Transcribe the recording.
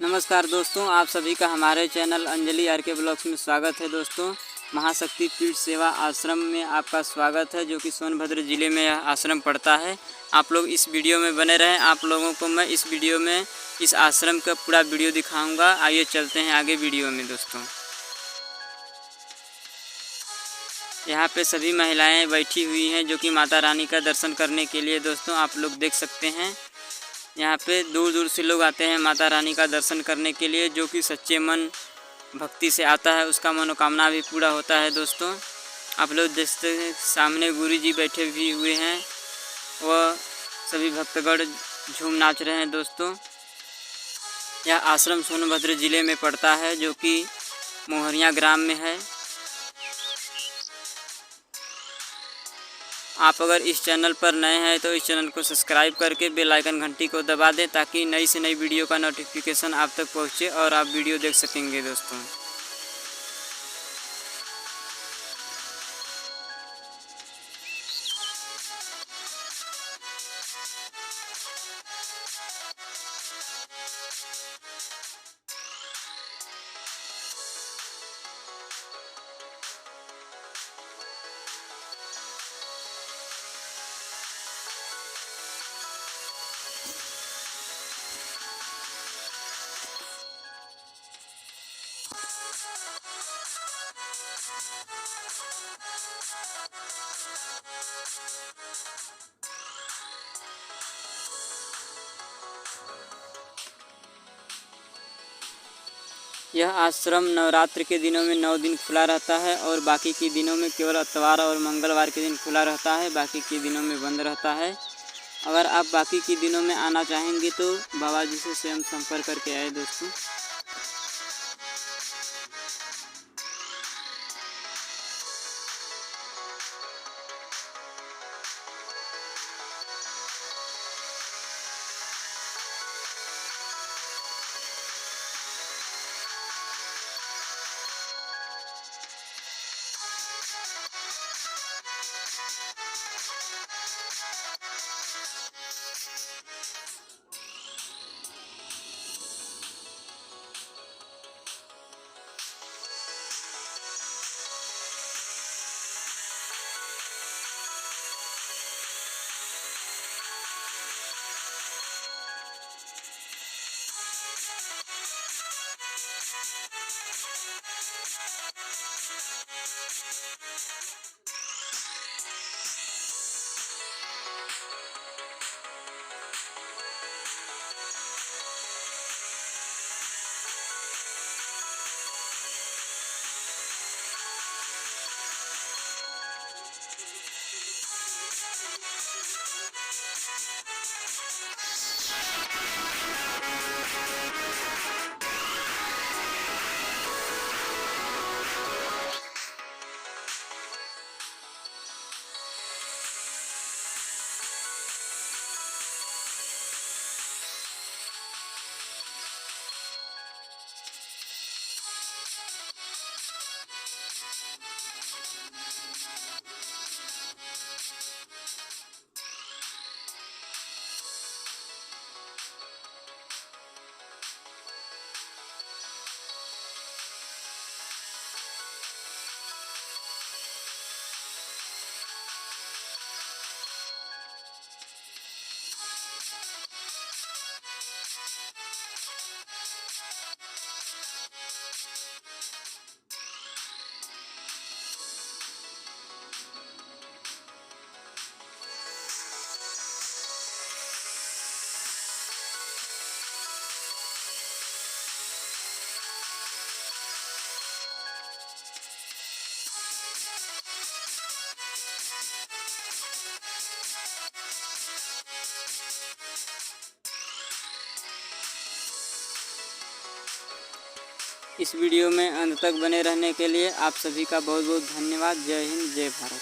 नमस्कार दोस्तों, आप सभी का हमारे चैनल अंजलि आर के ब्लॉग्स में स्वागत है। दोस्तों, महाशक्ति पीठ सेवा आश्रम में आपका स्वागत है, जो कि सोनभद्र ज़िले में यह आश्रम पड़ता है। आप लोग इस वीडियो में बने रहें। आप लोगों को मैं इस वीडियो में इस आश्रम का पूरा वीडियो दिखाऊंगा। आइए चलते हैं आगे वीडियो में। दोस्तों, यहाँ पे सभी महिलाएं बैठी हुई हैं, जो कि माता रानी का दर्शन करने के लिए। दोस्तों, आप लोग देख सकते हैं, यहाँ पे दूर दूर से लोग आते हैं माता रानी का दर्शन करने के लिए। जो कि सच्चे मन भक्ति से आता है, उसका मनोकामना भी पूरा होता है। दोस्तों, आप लोग देखते हैं, सामने गुरु जी बैठे भी हुए हैं। वह सभी भक्तगण झूम नाच रहे हैं। दोस्तों, यह आश्रम सोनभद्र ज़िले में पड़ता है, जो कि मोहरिया ग्राम में है। आप अगर इस चैनल पर नए हैं तो इस चैनल को सब्सक्राइब करके बेल आइकन घंटी को दबा दें, ताकि नई से नई वीडियो का नोटिफिकेशन आप तक पहुंचे और आप वीडियो देख सकेंगे। दोस्तों, यह आश्रम नवरात्र के दिनों में 9 दिन खुला रहता है और बाकी के दिनों में केवल इतवार और मंगलवार के दिन खुला रहता है। बाकी के दिनों में बंद रहता है। अगर आप बाकी के दिनों में आना चाहेंगे तो बाबा जी से स्वयं संपर्क करके आए। दोस्तों, इस वीडियो में अंत तक बने रहने के लिए आप सभी का बहुत बहुत धन्यवाद। जय हिंद, जय भारत।